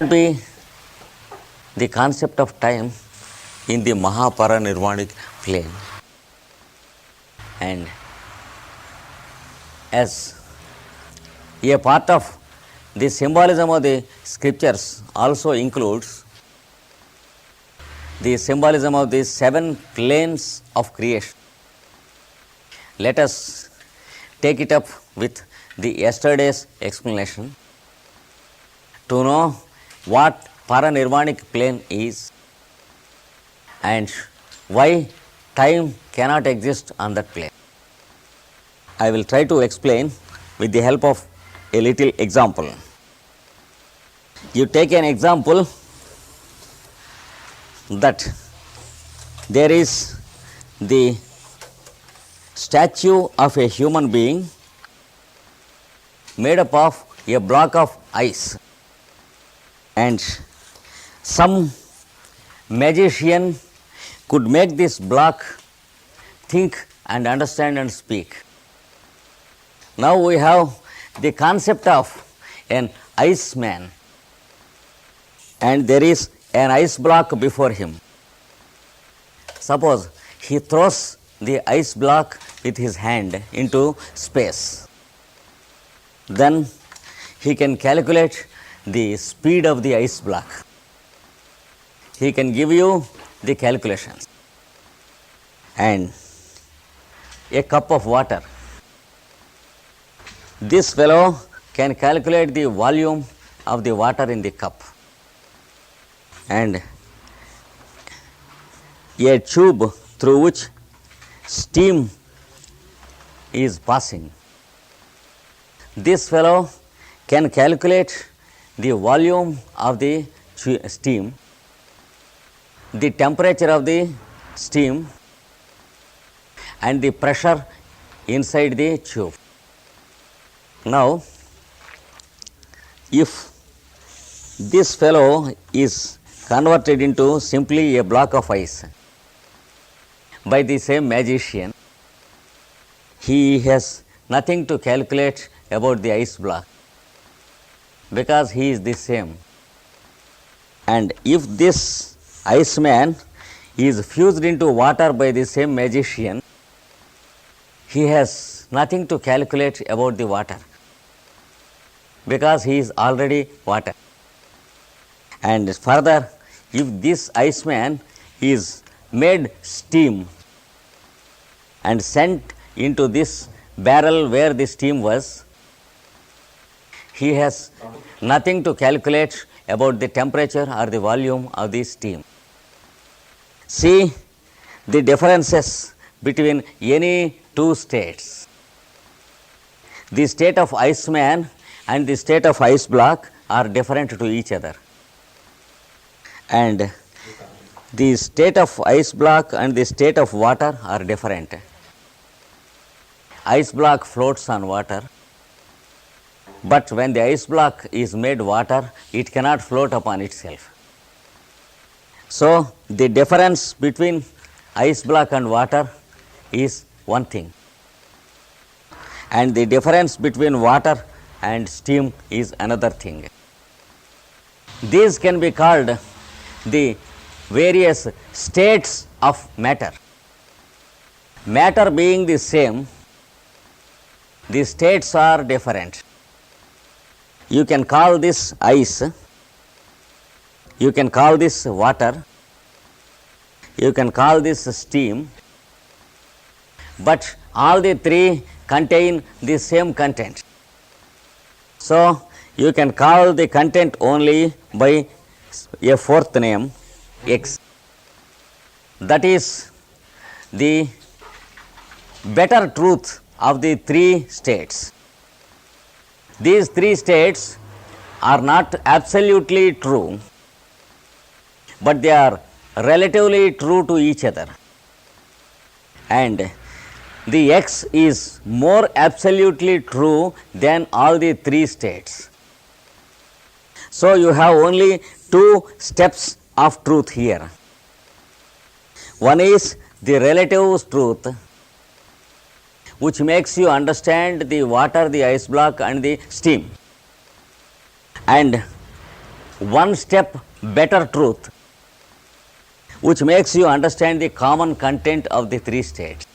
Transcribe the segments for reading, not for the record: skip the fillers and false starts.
be the concept of time in the Mahaparanirvanic plane. And as a part of the symbolism of the scriptures also includes the symbolism of the 7 planes of creation. Let us take it up with the yesterday's explanation to know what paranirvanic plane is and why time cannot exist on that plane. I will try to explain with the help of a little example. You take an example that there is the statue of a human being made up of a block of ice, and some magician could make this block think and understand and speak. Now we have the concept of an ice man, and there is an ice block before him. Suppose he throws the ice block with his hand into space, then he can calculate the speed of the ice block. He can give you the calculations. And a cup of water, this fellow can calculate the volume of the water in the cup. And a tube through which steam is passing, this fellow can calculate the volume of the steam, the temperature of the steam, and the pressure inside the tube. Now, if this fellow is converted into simply a block of ice by the same magician, he has nothing to calculate about the ice block because he is the same. And if this ice man is fused into water by the same magician, he has nothing to calculate about the water because he is already water. And further, if this ice man is made steam and sent into this barrel where the steam was, he has nothing to calculate about the temperature or the volume of the steam. See the differences between any two states. The state of ice man and the state of ice block are different to each other. And the state of ice block and the state of water are different. Ice block floats on water, but when the ice block is made water, it cannot float upon itself. So, the difference between ice block and water is one thing, and the difference between water and steam is another thing. These can be called the various states of matter. Matter being the same, the states are different. You can call this ice, you can call this water, you can call this steam, but all the three contain the same content. So, you can call the content only by a fourth name, X. That is the better truth of the three states. These three states are not absolutely true, but they are relatively true to each other. And the X is more absolutely true than all the three states. So, you have only two steps of truth here. One is the relative truth, which makes you understand the water, the ice block and the steam. And one step better truth, which makes you understand the common content of the three states.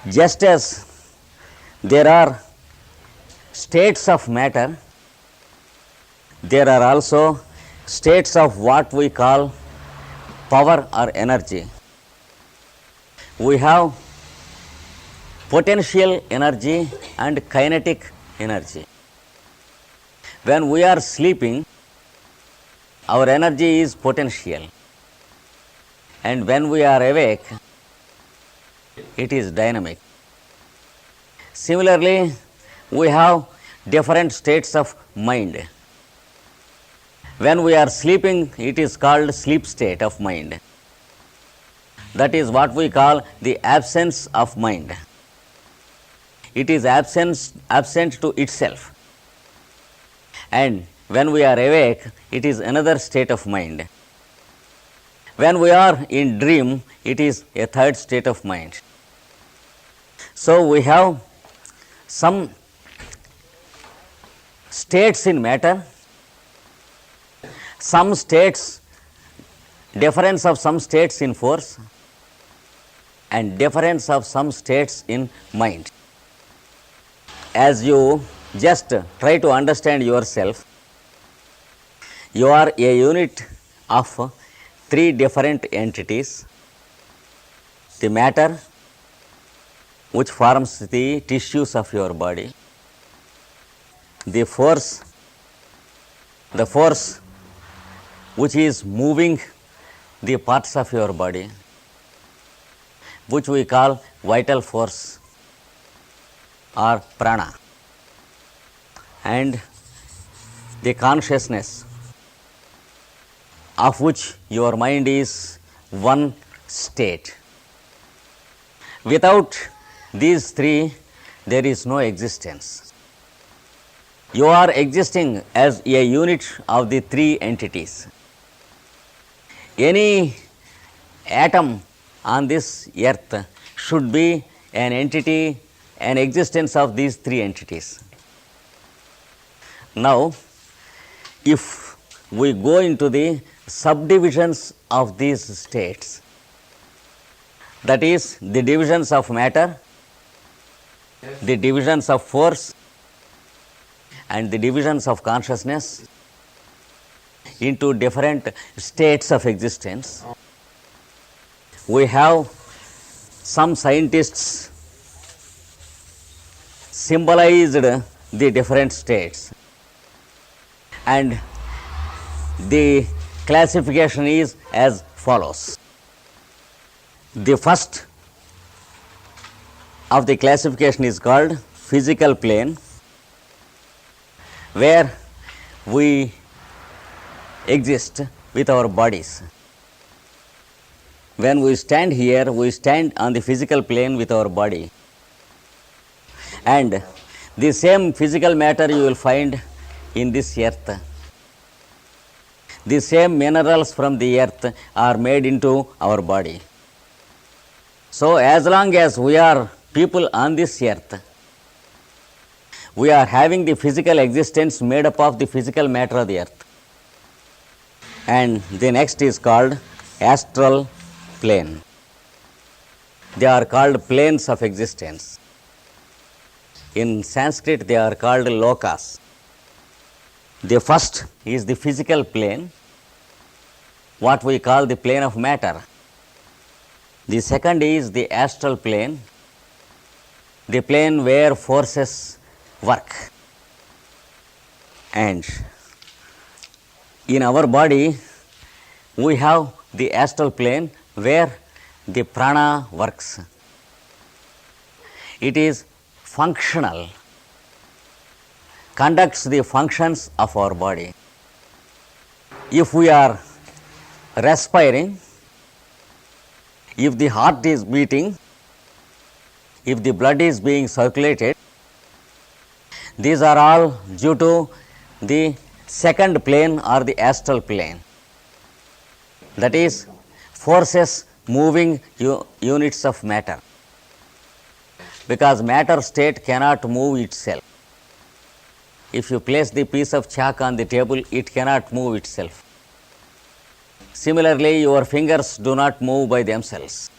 Just as there are states of matter, there are also states of what we call power or energy. We have potential energy and kinetic energy. When we are sleeping, our energy is potential, and when we are awake, it is dynamic. Similarly, we have different states of mind. When we are sleeping, it is called sleep state of mind. That is what we call the absence of mind. It is absent to itself. And when we are awake, it is another state of mind. When we are in dream, it is a third state of mind. So we have some states in matter, some states, difference of some states in force, and difference of some states in mind. As you just try to understand yourself, you are a unit of three different entities: the matter, which forms the tissues of your body; the force which is moving the parts of your body, which we call vital force or prana; and the consciousness, of which your mind is one state. Without these three, there is no existence. You are existing as a unit of the three entities. Any atom on this earth should be an entity, an existence of these three entities. Now, if we go into the subdivisions of these states, that is, the divisions of matter, the divisions of force, and the divisions of consciousness into different states of existence, we have some scientists symbolized the different states, and the classification is as follows. The first of the classification is called physical plane, where we exist with our bodies. When we stand here, we stand on the physical plane with our body, and the same physical matter you will find in this earth. The same minerals from the earth are made into our body. So, as long as we are people on this earth, we are having the physical existence made up of the physical matter of the earth. And the next is called astral plane. They are called planes of existence. In Sanskrit, they are called lokas. The first is the physical plane, what we call the plane of matter. The second is the astral plane, the plane where forces work. And in our body, we have the astral plane where the prana works. It is functional, conducts the functions of our body. If we are respiring, if the heart is beating, if the blood is being circulated, these are all due to the second plane or the astral plane. That is, forces moving units of matter, because matter state cannot move itself. if you place the piece of chalk on the table, it cannot move itself. Similarly, your fingers do not move by themselves.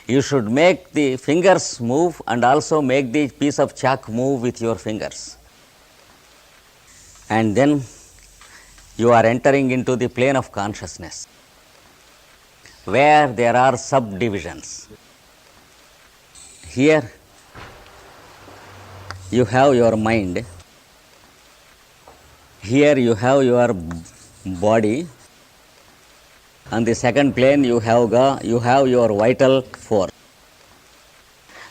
You should make the fingers move and also make the piece of chalk move with your fingers. And then you are entering into the plane of consciousness, where there are subdivisions. Here you have your mind, here you have your body, on the second plane you have your vital force.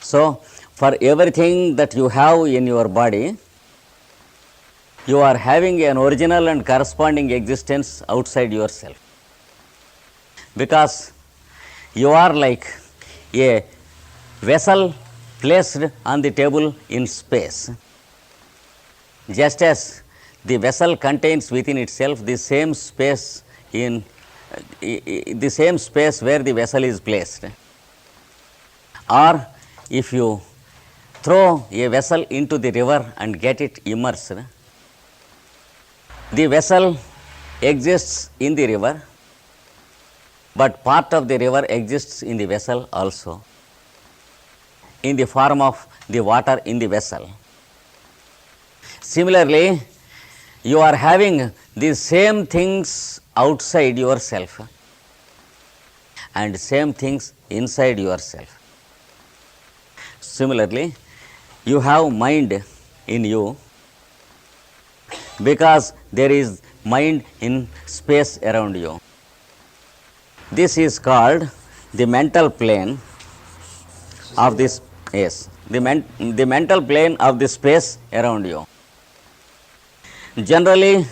So, for everything that you have in your body, you are having an original and corresponding existence outside yourself, because you are like a vessel placed on the table in space. Just as the vessel contains within itself the same space in the same space where the vessel is placed, or if you throw a vessel into the river and get it immersed, the vessel exists in the river, but part of the river exists in the vessel also, in the form of the water in the vessel. Similarly, you are having the same things outside yourself and same things inside yourself. Similarly, you have mind in you, because there is mind in space around you. This is called the mental plane of this space, the mental plane of the space around you. Generally,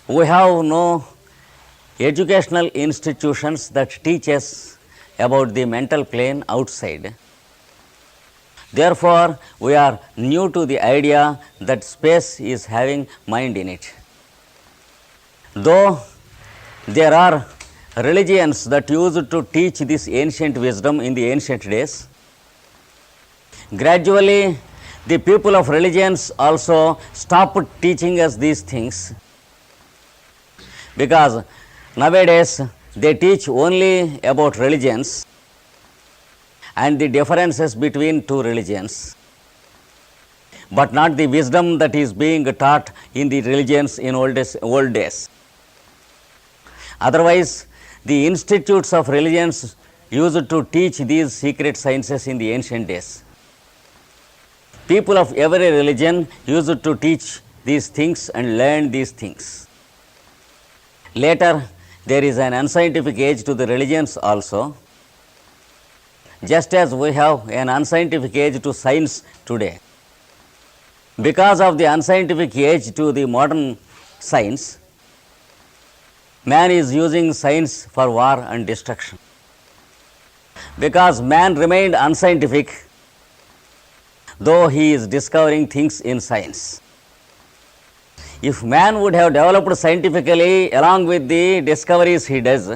we have no educational institutions that teach us about the mental plane outside. Therefore, we are new to the idea that space is having mind in it. Though there are religions that used to teach this ancient wisdom in the ancient days, gradually the people of religions also stopped teaching us these things, because nowadays they teach only about religions and the differences between two religions, but not the wisdom that is being taught in the religions in old days. Otherwise, the institutes of religions used to teach these secret sciences in the ancient days. People of every religion used to teach these things and learn these things. Later, there is an unscientific age to the religions also, just as we have an unscientific age to science today. Because of the unscientific age to the modern science, man is using science for war and destruction. Because man remained unscientific, though he is discovering things in science. If man would have developed scientifically along with the discoveries he does,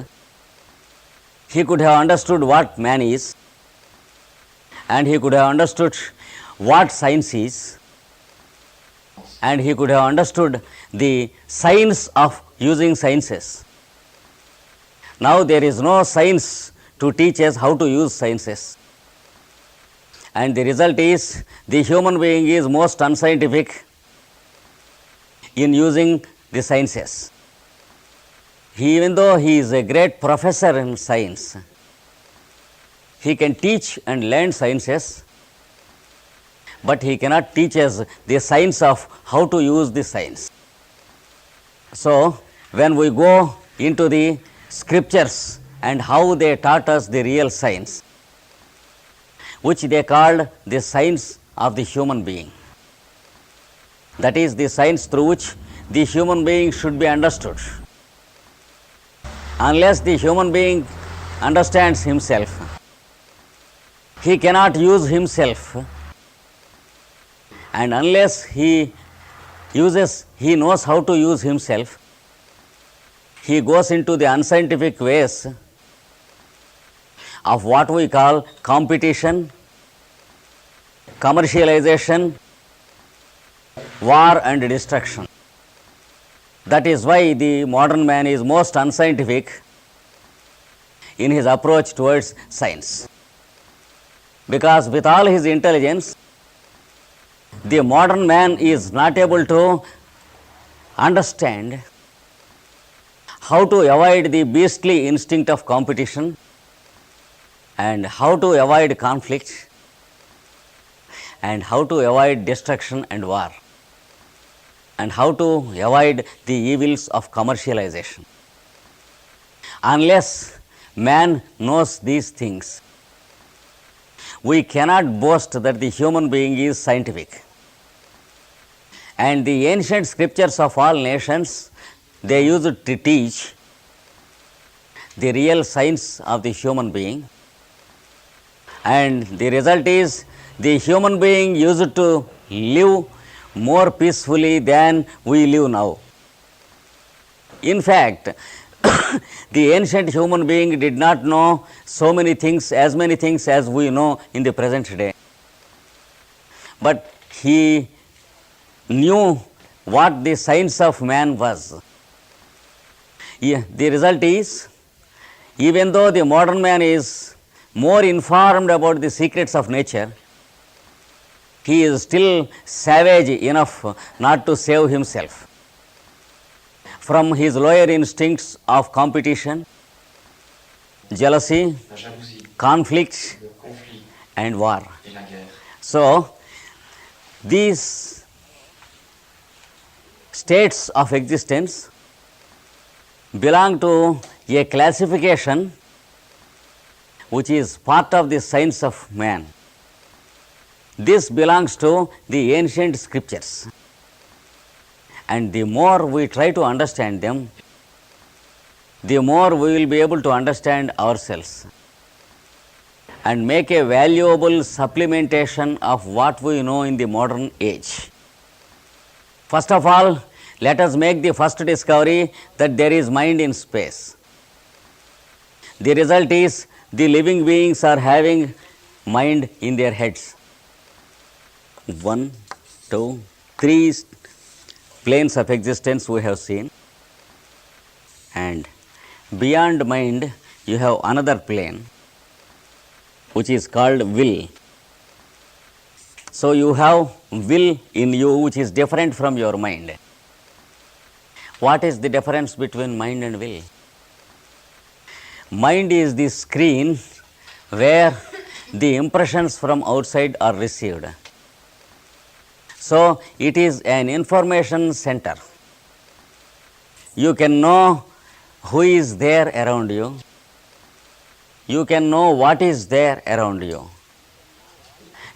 he could have understood what man is, and he could have understood what science is, and he could have understood the science of using sciences. Now there is no science to teach us how to use sciences, and the result is the human being is most unscientific in using the sciences. Even though he is a great professor in science, he can teach and learn sciences, but he cannot teach us the science of how to use the science. So, when we go into the scriptures and how they taught us the real science, which they called the science of the human being, that is the science through which the human being should be understood. Unless the human being understands himself, he cannot use himself, and unless he knows how to use himself, he goes into the unscientific ways of what we call competition, commercialization, war and destruction. That is why the modern man is most unscientific in his approach towards science. Because with all his intelligence, the modern man is not able to understand how to avoid the beastly instinct of competition and how to avoid conflict and how to avoid destruction and war and how to avoid the evils of commercialization. Unless man knows these things, we cannot boast that the human being is scientific. And the ancient scriptures of all nations, they used to teach the real science of the human being, and the result is the human being used to live more peacefully than we live now. In fact, the ancient human being did not know so many things as we know in the present day. But he knew what the science of man was. The result is, even though the modern man is more informed about the secrets of nature, he is still savage enough not to save himself from his lower instincts of competition, jealousy, la jalousie, conflict, le conflit and war. et la guerre. So, these states of existence belong to a classification which is part of the science of man. This belongs to the ancient scriptures, and the more we try to understand them, the more we will be able to understand ourselves and make a valuable supplementation of what we know in the modern age. First of all, let us make the first discovery that there is mind in space. The result is the living beings are having mind in their heads. 1, 2, 3 planes of existence we have seen, and beyond mind you have another plane which is called will. So, you have will in you which is different from your mind. What is the difference between mind and will? Mind is the screen where the impressions from outside are received. So, it is an information center. You can know who is there around you. You can know what is there around you.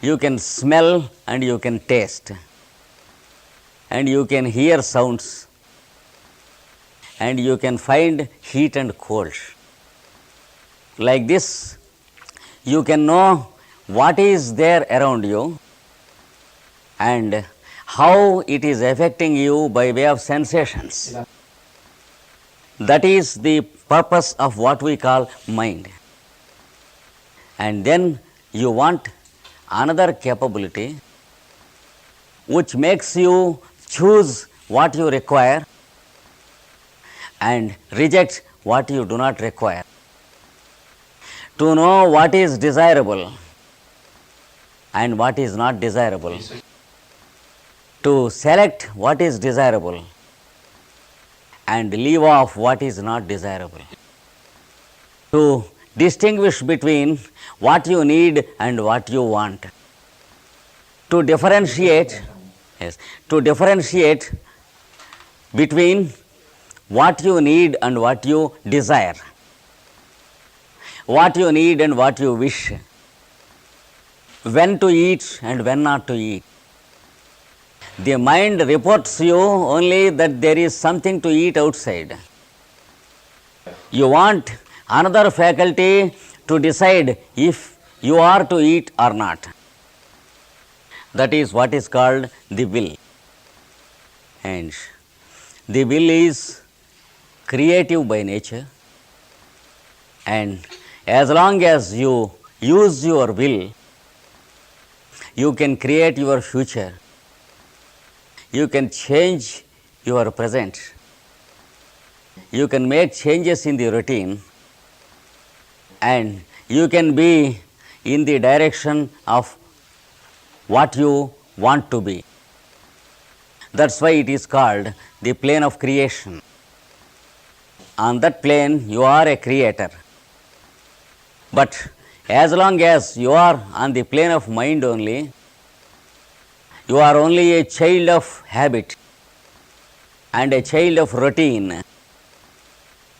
You can smell and you can taste, and you can hear sounds, and you can find heat and cold. Like this, you can know what is there around you and how it is affecting you by way of sensations. That is the purpose of what we call mind. And then you want another capability which makes you choose what you require and reject what you do not require. To know what is desirable and what is not desirable. To select what is desirable and leave off what is not desirable. To distinguish between what you need and what you want. To differentiate, to differentiate between what you need and what you desire, what you need and what you wish, when to eat and when not to eat. The mind reports you only that there is something to eat outside. You want another faculty to decide if you are to eat or not. That is what is called the will. And the will is creative by nature, and as long as you use your will, you can create your future. you can change your present. You can make changes in the routine, and you can be in the direction of what you want to be. That's why it is called the plane of creation. On that plane, you are a creator. But as long as you are on the plane of mind only, you are only a child of habit and a child of routine,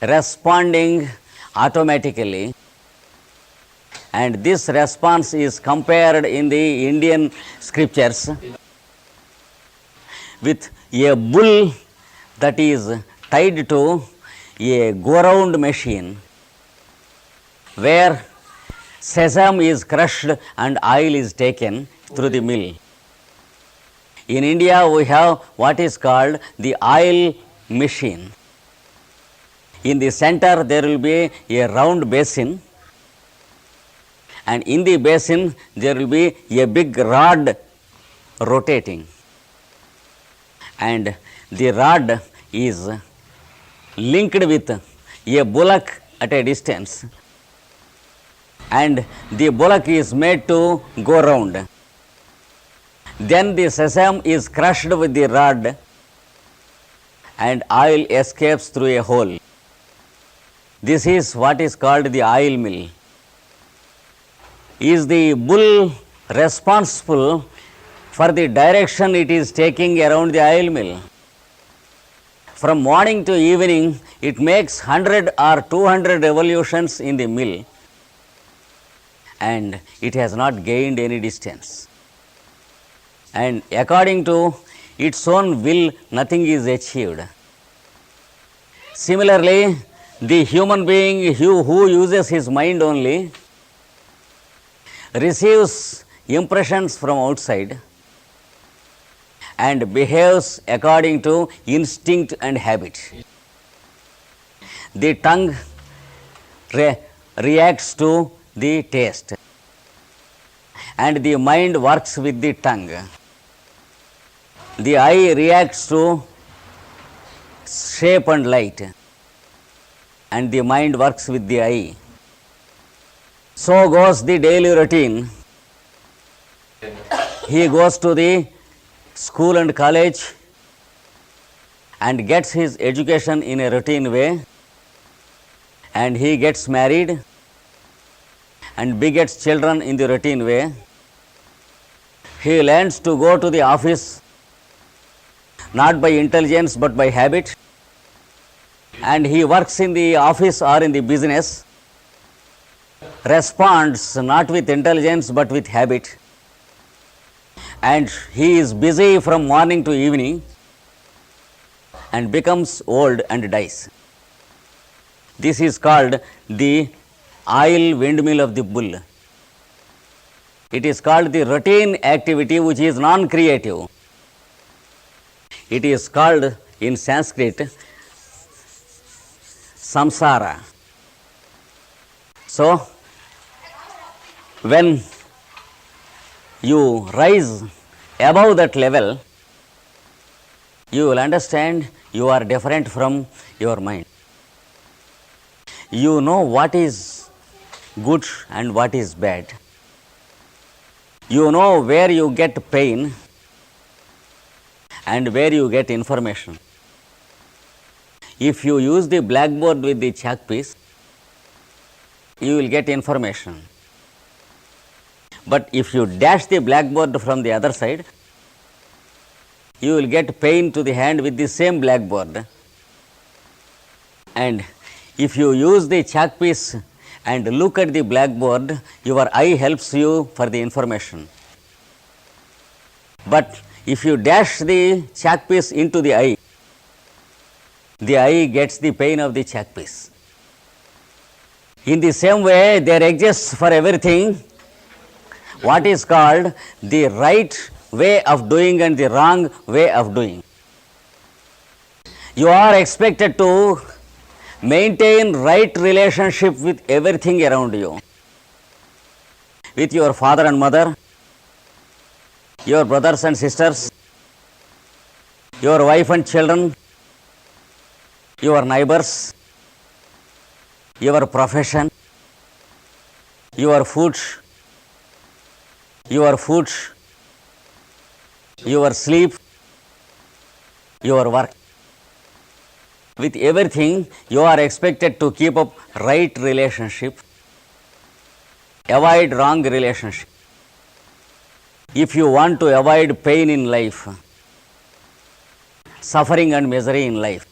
responding automatically. And this response is compared in the Indian scriptures with a bull that is tied to a go-round machine where sesame is crushed and oil is taken through the mill. In India, we have what is called the oil machine. In the center, there will be a round basin, and in the basin, there will be a big rod rotating. And the rod is linked with a bullock at a distance, and the bullock is made to go round. Then the sesame is crushed with the rod, and oil escapes through a hole. This is what is called the oil mill. Is the bull responsible for the direction it is taking around the oil mill? From morning to evening, it makes 100 or 200 revolutions in the mill, and it has not gained any distance. And according to its own will, nothing is achieved. Similarly, the human being who uses his mind only receives impressions from outside and behaves according to instinct and habit. The tongue reacts to the taste, and the mind works with the tongue. The eye reacts to shape and light, and the mind works with the eye. So goes the daily routine. He goes to the school and college and gets his education in a routine way, and he gets married and begets children in the routine way. He learns to go to the office not by intelligence but by habit, and he works in the office or in the business, responds not with intelligence but with habit, and he is busy from morning to evening and becomes old and dies. This is called the oil windmill of the bull. It is called the routine activity which is non-creative. It is called in Sanskrit samsara. So, when you rise above that level, you will understand you are different from your mind. You know what is good and what is bad. You know where you get pain and where you get information. If you use the blackboard with the chalk piece, you will get information. But if you dash the blackboard from the other side, you will get pain to the hand with the same blackboard. And if you use the chalk piece and look at the blackboard, your eye helps you for the information. But if you dash the chalk piece into the eye gets the pain of the chalk piece. In the same way, there exists for everything what is called the right way of doing and the wrong way of doing. You are expected to maintain right relationship with everything around you, with your father and mother, your brothers and sisters, your wife and children, your neighbors, your profession, your food, your sleep, your work. With everything, you are expected to keep up right relationship, avoid wrong relationship. If you want to avoid pain in life, suffering and misery in life,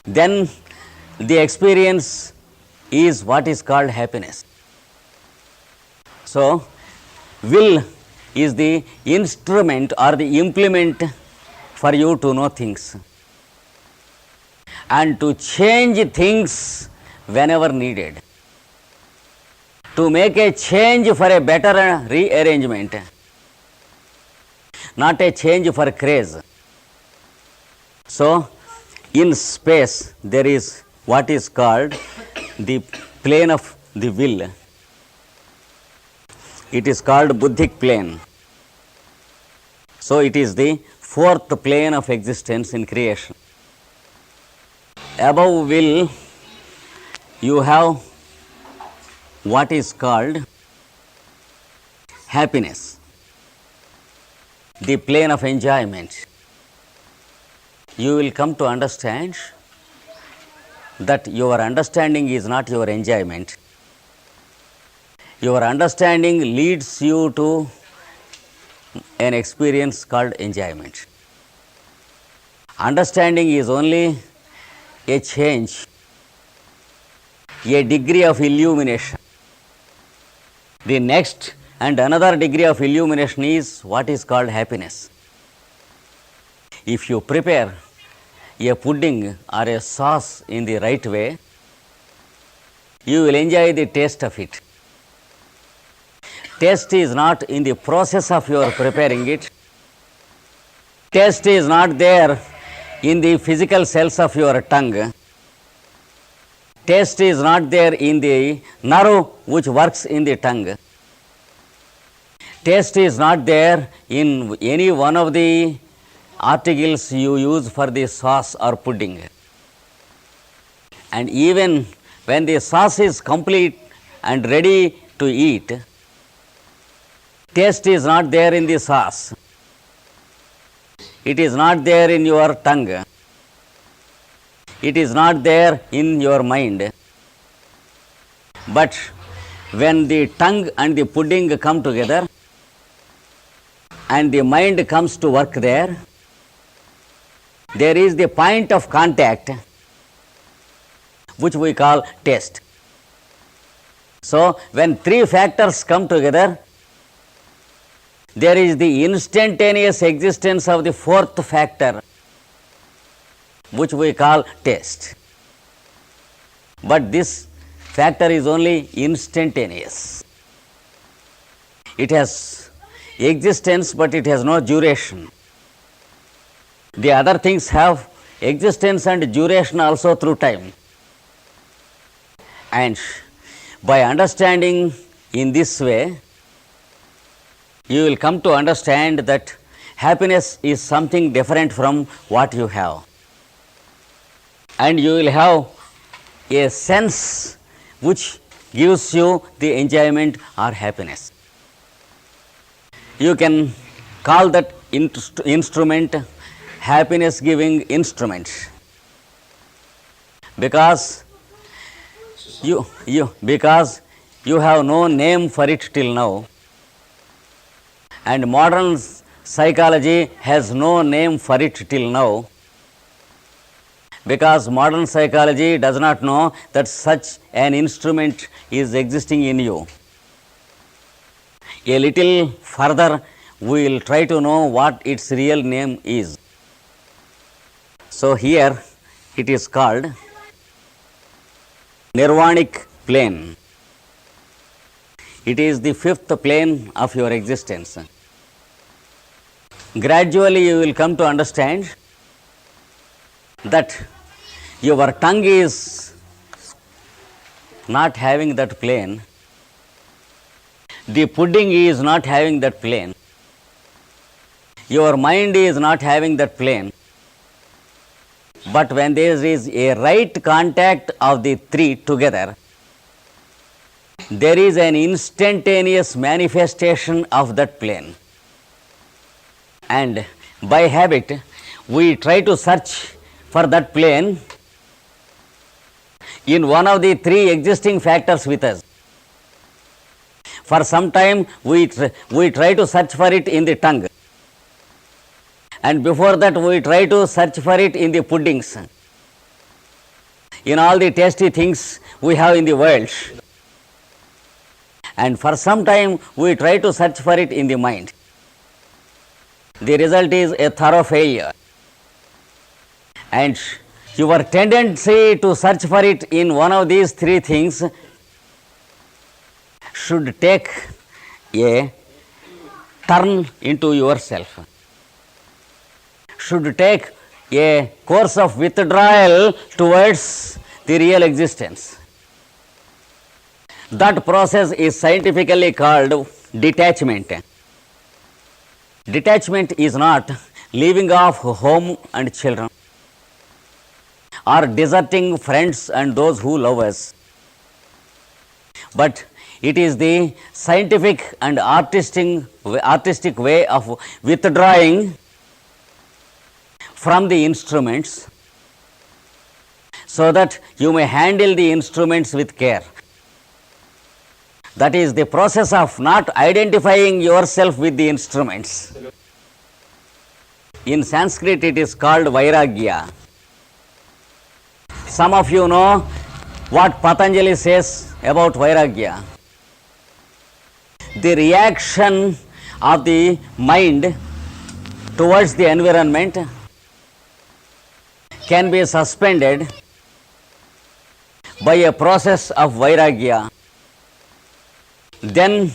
then the experience is what is called happiness. So, will is the instrument or the implement for you to know things and to change things whenever needed, to make a change for a better rearrangement, not a change for craze. So, in space there is what is called the plane of the will. It is called Buddhic plane. So, it is the fourth plane of existence in creation. Above will, you have what is called happiness, the plane of enjoyment. You will come to understand that your understanding is not your enjoyment. Your understanding leads you to an experience called enjoyment. Understanding is only a change, a degree of illumination. The next and another degree of illumination is what is called happiness. If you prepare a pudding or a sauce in the right way, you will enjoy the taste of it. Taste is not in the process of your preparing it. Taste is not there in the physical cells of your tongue. Taste is not there in the nerve which works in the tongue. Taste is not there in any one of the articles you use for the sauce or pudding. And even when the sauce is complete and ready to eat, taste is not there in the sauce. It is not there in your tongue. It is not there in your mind. But when the tongue and the pudding come together and the mind comes to work there, there is the point of contact which we call taste. So, when three factors come together, there is the instantaneous existence of the fourth factor which we call taste. But this factor is only instantaneous. It has existence, but it has no duration. The other things have existence and duration also through time. And by understanding in this way, you will come to understand that happiness is something different from what you have. And you will have a sense which gives you the enjoyment or happiness. You can call that instrument happiness giving instrument, because you have no name for it till now, and modern psychology has no name for it till now, because modern psychology does not know that such an instrument is existing in you. A little further we will try to know what its real name is. So, here it is called Nirvanic plane. It is the fifth plane of your existence. Gradually you will come to understand that your tongue is not having that plane, the pudding is not having that plane, your mind is not having that plane. But when there is a right contact of the three together, there is an instantaneous manifestation of that plane. And by habit, we try to search for that plane in one of the three existing factors with us. For some time, we try to search for it in the tongue. And before that, we try to search for it in the puddings, in all the tasty things we have in the world. And for some time, we try to search for it in the mind. The result is a thorough failure. And your tendency to search for it in one of these three things should take a turn into yourself, should take a course of withdrawal towards the real existence. That process is scientifically called detachment. Detachment is not leaving off home and children, or deserting friends and those who love us, but it is the scientific and artistic way of withdrawing from the instruments so that you may handle the instruments with care. That is the process of not identifying yourself with the instruments. In Sanskrit, it is called Vairagya. Some of you know what Patanjali says about Vairagya. The reaction of the mind towards the environment can be suspended by a process of Vairagya. Then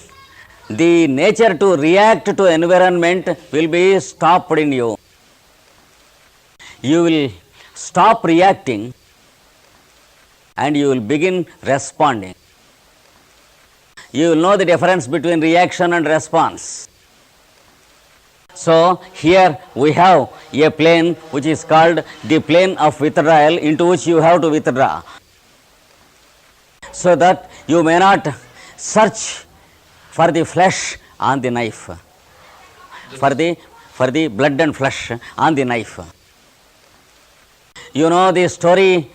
the nature to react to environment will be stopped in you. You will stop reacting and you will begin responding. You will know the difference between reaction and response. So here we have a plane which is called the plane of withdrawal, into which you have to withdraw, so that you may not search for the flesh on the knife, for the blood and flesh on the knife. You know the story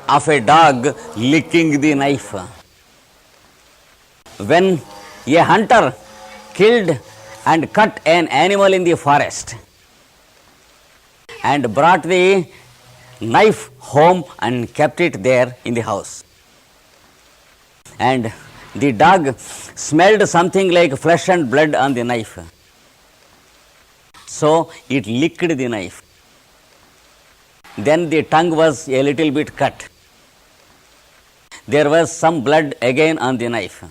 of a dog licking the knife. When a hunter killed and cut an animal in the forest and brought the knife home and kept it there in the house, and the dog smelled something like flesh and blood on the knife, so it licked the knife. Then the tongue was a little bit cut. There was some blood again on the knife.